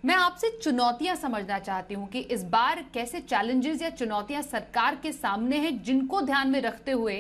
मैं आपसे चुनौतियां समझना चाहती हूं कि इस बार कैसे चैलेंजेस या चुनौतियां सरकार के सामने हैं, जिनको ध्यान में रखते हुए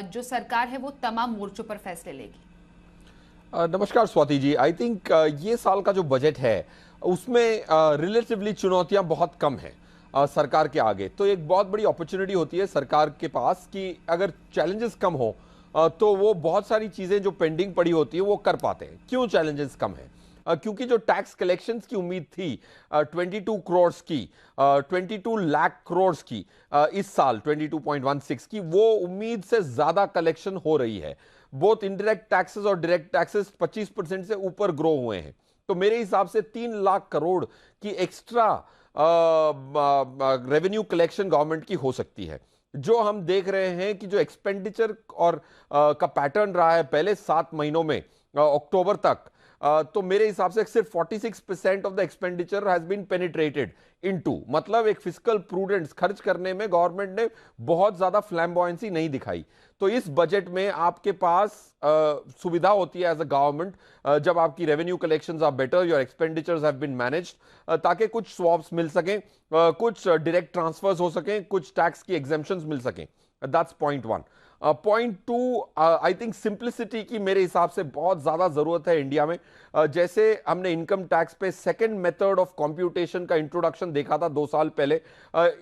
जो सरकार है वो तमाम मोर्चों पर फैसले लेगी। नमस्कार स्वाति जी। आई थिंक ये साल का जो बजट है उसमें रिलेटिवली चुनौतियां बहुत कम हैं सरकार के आगे। तो एक बहुत बड़ी अपॉर्चुनिटी होती है सरकार के पास कि अगर चैलेंजेस कम हो तो वो बहुत सारी चीजें जो पेंडिंग पड़ी होती है वो कर पाते हैं। क्यों चैलेंजेस कम है? क्योंकि जो टैक्स कलेक्शंस की उम्मीद थी 22 करोड़ की 22 लाख करोड़ की इस साल 22.16 की, वो उम्मीद से ज्यादा कलेक्शन हो रही है। बोथ इनडायरेक्ट टैक्सेस और डायरेक्ट टैक्सेस 25% से ऊपर ग्रो हुए हैं। तो मेरे हिसाब से 3 लाख करोड़ की एक्स्ट्रा रेवेन्यू कलेक्शन गवर्नमेंट की हो सकती है। जो हम देख रहे हैं कि जो एक्सपेंडिचर और का पैटर्न रहा है पहले 7 महीनों में अक्टूबर तक, तो मेरे हिसाब से सिर्फ 46% of the expenditure has been penetrated into, मतलब एक फिस्कल प्रूडेंस खर्च करने में गवर्नमेंट ने बहुत ज्यादा फ्लैम्बॉयंसी नहीं दिखाई। तो इस बजट में आपके पास सुविधा होती है एज अ गवर्नमेंट जब आपकी revenue collections are better, your expenditures have been managed, ताकि कुछ स्वैप्स मिल सकें, कुछ डायरेक्ट ट्रांसफर्स हो सकें, कुछ टैक्स की एग्जेम्पशंस मिल सकें। That's point one. Point two, I think simplicity की मेरे हिसाब से बहुत ज्यादा जरूरत है इंडिया में। जैसे हमने इनकम टैक्स पे सेकंड मेथड ऑफ कंप्यूटेशन का इंट्रोडक्शन देखा था 2 साल पहले,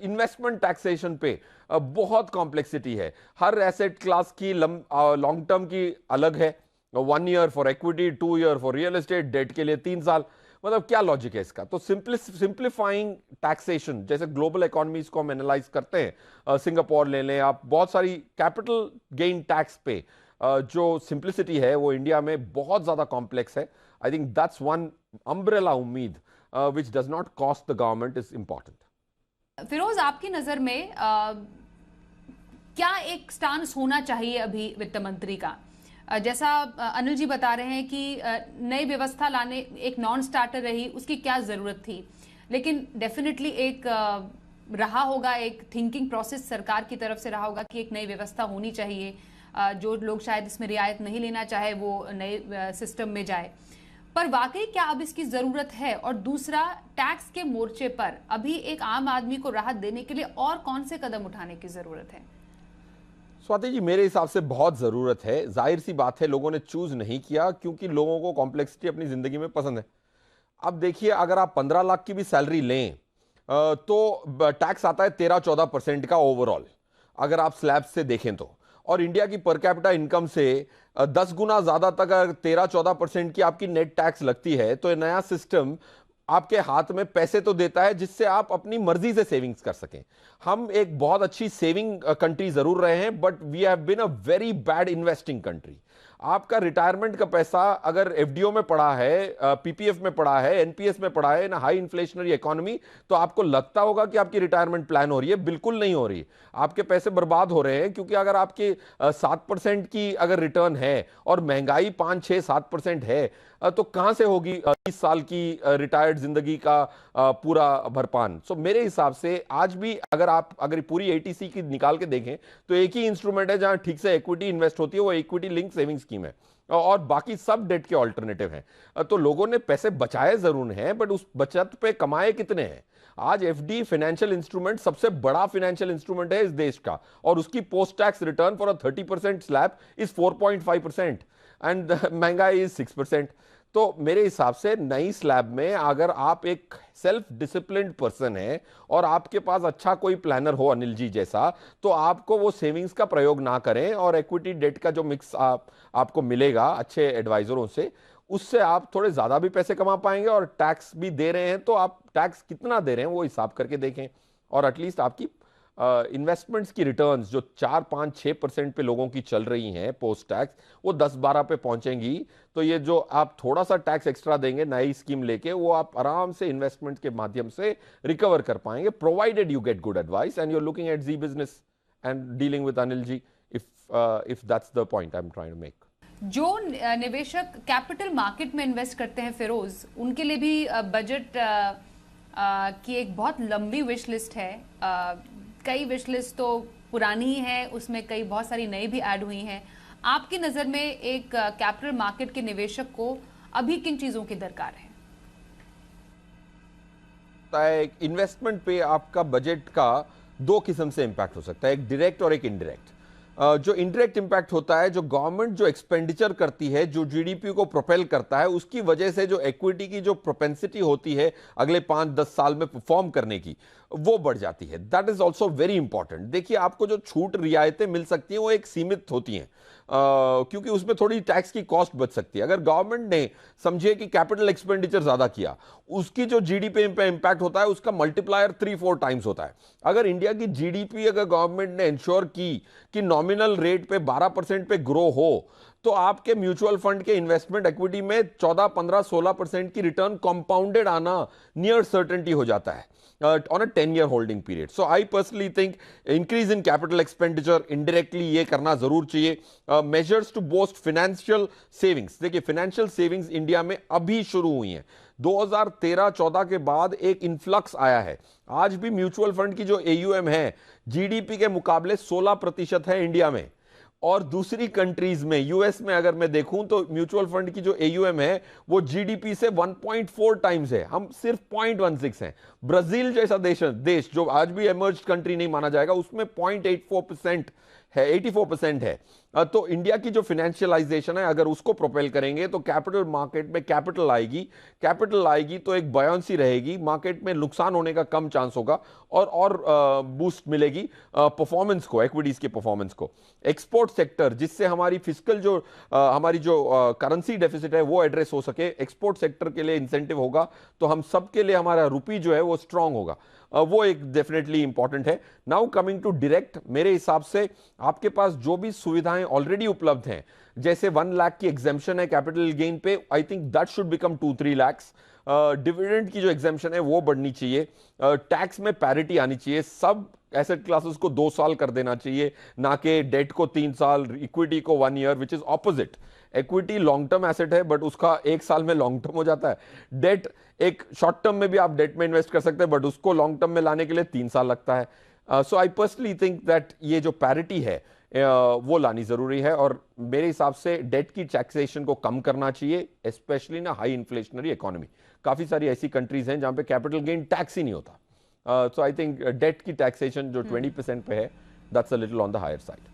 इन्वेस्टमेंट टैक्सेशन पे बहुत कॉम्प्लेक्सिटी है। हर एसेट क्लास की लॉन्ग टर्म की अलग है, 1 year for equity, 2 year for real estate, debt के लिए 3 साल। मतलब क्या लॉजिक है इसका? तो सिंप्लीफाइंग टैक्सेशन, जैसे ग्लोबल इकोनॉमीज को हम एनालाइज करते हैं, सिंगापुर ले लें आप, बहुत सारी कैपिटल गेन टैक्स पे जो सिंप्लिसिटी है वो इंडिया में बहुत ज्यादा कॉम्प्लेक्स है। I think that's one umbrella उम्मीद which does not cost the government is important. Firoz, आपकी नजर में क्या एक स्टांस होना चाहिए अभी वित्त मंत्री का? जैसा अनिल जी बता रहे हैं कि नई व्यवस्था लाने, एक नॉन स्टार्टर रही, उसकी क्या जरूरत थी, लेकिन डेफिनेटली एक रहा होगा, एक थिंकिंग प्रोसेस सरकार की तरफ से रहा होगा कि एक नई व्यवस्था होनी चाहिए। जो लोग शायद इसमें रियायत नहीं लेना चाहे वो नए सिस्टम में जाए, पर वाकई क्या अब इसकी जरूरत है? और दूसरा, टैक्स के मोर्चे पर अभी एक आम आदमी को राहत देने के लिए और कौन से कदम उठाने की जरूरत है? स्वाति जी, मेरे हिसाब से बहुत जरूरत है। जाहिर सी बात है, लोगों ने चूज नहीं किया क्योंकि लोगों को कॉम्प्लेक्सिटी अपनी जिंदगी में पसंद है। अब देखिए, अगर आप 15 लाख की भी सैलरी लें तो टैक्स आता है 13-14% का ओवरऑल, अगर आप स्लैब से देखें तो। और इंडिया की पर कैपिटा इनकम से 10 गुना ज्यादा तक अगर 13-14% की आपकी नेट टैक्स लगती है, तो ये नया सिस्टम आपके हाथ में पैसे तो देता है जिससे आप अपनी मर्जी से सेविंग्स कर सकें। हम एक बहुत अच्छी सेविंग कंट्री जरूर रहे हैं, but we have been a very bad investing country. आपका रिटायरमेंट का पैसा अगर एफडीओ में पड़ा है, पीपीएफ में पड़ा है, एनपीएस में पड़ा है, ना हाई इन्फ्लेशनरी इकोनॉमी, तो आपको लगता होगा कि आपकी रिटायरमेंट प्लान हो रही है। बिल्कुल नहीं हो रही। आपके पैसे बर्बाद हो रहे हैं, क्योंकि अगर आपके 7% की अगर रिटर्न है और महंगाई 5-6-7% है, तो कहां से होगी 30 साल की रिटायर्ड जिंदगी का पूरा भरपान? सो मेरे हिसाब से आज भी अगर पूरी एटीसी की निकाल के देखें तो एक ही इंस्ट्रूमेंट है जहां ठीक से इक्विटी इन्वेस्ट होती है, वो इक्विटी लिंक सेविंग स्कीम है, और बाकी सब डेट के ऑल्टरनेटिव हैं। तो लोगों ने पैसे बचाए जरूर हैं, बट उस बचत पे कमाए कितने हैं? आज एफडी फाइनेंशियल इंस्ट्रूमेंट सबसे बड़ा फाइनेंशियल इंस्ट्रूमेंट है इस देश का, और उसकी post tax return for a 30% slab is 4.5% and महंगाई इज 6%। तो मेरे हिसाब से नई स्लैब में अगर आप एक सेल्फ डिसिप्लिन्ड पर्सन है और आपके पास अच्छा कोई प्लानर हो, अनिल जी जैसा, तो आपको वो सेविंग्स का प्रयोग ना करें, और इक्विटी डेट का जो मिक्स आपको मिलेगा अच्छे एडवाइजरों से, उससे आप थोड़े ज्यादा भी पैसे कमा पाएंगे। और टैक्स भी दे रहे हैं तो आप टैक्स कितना दे रहे हैं वो हिसाब करके देखें, और एटलीस्ट आपकी इन्वेस्टमेंट्स की रिटर्न्स जो 4-5-6% पे लोगों की चल रही हैं पोस्ट टैक्स, वो 10-12 पे पहुंचेंगी। तो ये जो आप थोड़ा सा टैक्स एक्स्ट्रा देंगे नई स्कीम लेके, वो आप आराम से इन्वेस्टमेंट के माध्यम से रिकवर कर पाएंगे, provided you get good advice and you are looking at G business and dealing with Anil ji, if that's the point I am trying to make. जो निवेशक कैपिटल मार्केट में इन्वेस्ट करते हैं फिरोज, उनके लिए भी बजट की एक बहुत लंबी विश लिस्ट है। कई विश लिस्ट तो पुरानी ही है, उसमें कई बहुत सारी नई भी ऐड हुई हैं। आपकी नजर में एक कैपिटल मार्केट के निवेशक को अभी किन चीजों की दरकार है? सकता है, इन्वेस्टमेंट पे आपका बजट का दो किस्म से इंपैक्ट हो सकता है, एक डायरेक्ट और एक इनडायरेक्ट। जो इनडायरेक्ट इंपैक्ट होता है, जो गवर्नमेंट जो एक्सपेंडिचर करती है, जो जीडीपी को प्रोपेल करता है, उसकी वजह से जो इक्विटी की जो प्रोपेंसिटी होती है अगले 5-10 साल में परफॉर्म करने की, वो बढ़ जाती है। That is also very important. देखिए, आपको जो छूट रियायतें मिल सकती हैं वो एक सीमित होती हैं, क्योंकि उसमें थोड़ी टैक्स की कॉस्ट बच सकती है। अगर गवर्नमेंट ने समझे कि कैपिटल एक्सपेंडिचर ज्यादा किया, उसकी जो जीडीपी पे इंपैक्ट होता है उसका मल्टीप्लायर 3-4 टाइम्स होता है। अगर इंडिया की जीडीपी अगर गवर्नमेंट ने इंश्योर की कि नॉमिनल रेट पे 12% पे ग्रो हो, तो आपके म्यूचुअल फंड के इन्वेस्टमेंट इक्विटी में 14, 15, 16% की रिटर्न कंपाउंडेड आना नियर सर्टेनिटी हो जाता है on a 10-year holding period. So I personally think increase in capital expenditure indirectly ये करना जरूर चाहिए। Measures to boost financial savings, देखिए financial savings इंडिया में अभी शुरू हुई हैं। 2013-14 के बाद एक इन्फ्लक्स आया है। आज भी म्यूचुअल फंड की जो AUM है जीडीपी के मुकाबले 16% है इंडिया में, और दूसरी कंट्रीज में, यूएस में अगर मैं देखूं तो म्यूचुअल फंड की जो AUM है वो जीडीपी से 1.4 टाइम्स है, हम सिर्फ 0.16 हैं। ब्राजील जैसा देश जो आज भी इमर्ज्ड कंट्री नहीं माना जाएगा, उसमें 0.84% है, 84% है। तो इंडिया की जो फाइनेंशियलाइजेशन है, अगर उसको प्रोपेल करेंगे तो कैपिटल मार्केट में कैपिटल आएगी तो एक बयान्सी रहेगी, मार्केट में नुकसान होने का कम चांस होगा, और बूस्ट मिलेगी परफॉर्मेंस को, इक्विटीज के परफॉर्मेंस को। एक्सपोर्ट सेक्टर, जिससे हमारी फिजिकल जो हमारी जो करेंसी डेफिसिट है वो एड्रेस हो सके, एक्सपोर्ट सेक्टर के लिए इंसेंटिव होगा तो हम सब के लिए हमारा रुपी जो है वो स्ट्रांग होगा, वो एक डेफिनेटली इंपॉर्टेंट है। नाउ कमिंग टू डायरेक्ट, मेरे हिसाब से आपके पास जो भी सुविधाएं ऑलरेडी उपलब्ध हैं, जैसे 1 लाख की एग्जेम्पशन है कैपिटल गेन पे, I think that should become 2-3 lakhs. Dividend की जो एग्जेम्पशन है वो बढ़नी चाहिए, टैक्स में पैरिटी आनी चाहिए, सब एसेट क्लासेस को 2 साल कर देना चाहिए, ना कि डेट को 3 साल, इक्विटी को 1 year, which is opposite. Equity long term asset है बट उसका 1 साल में लॉन्ग टर्म हो जाता है। डेट एक शॉर्ट टर्म में भी आप डेट में इन्वेस्ट कर सकते हैं बट उसको लॉन्ग टर्म में लाने के लिए 3 साल लगता है। सो आई पर्सनली थिंक दैट ये जो पैरिटी है वो लानी जरूरी है, और मेरे हिसाब से डेट की टैक्सेशन को कम करना चाहिए, स्पेशली ना हाई इन्फ्लेशनरी इकोनॉमी। काफी सारी ऐसी कंट्रीज हैं जहां पे कैपिटल गेन टैक्स ही नहीं होता। सो आई थिंक डेट की टैक्सेशन जो 20% पे है, that's a little on the higher side.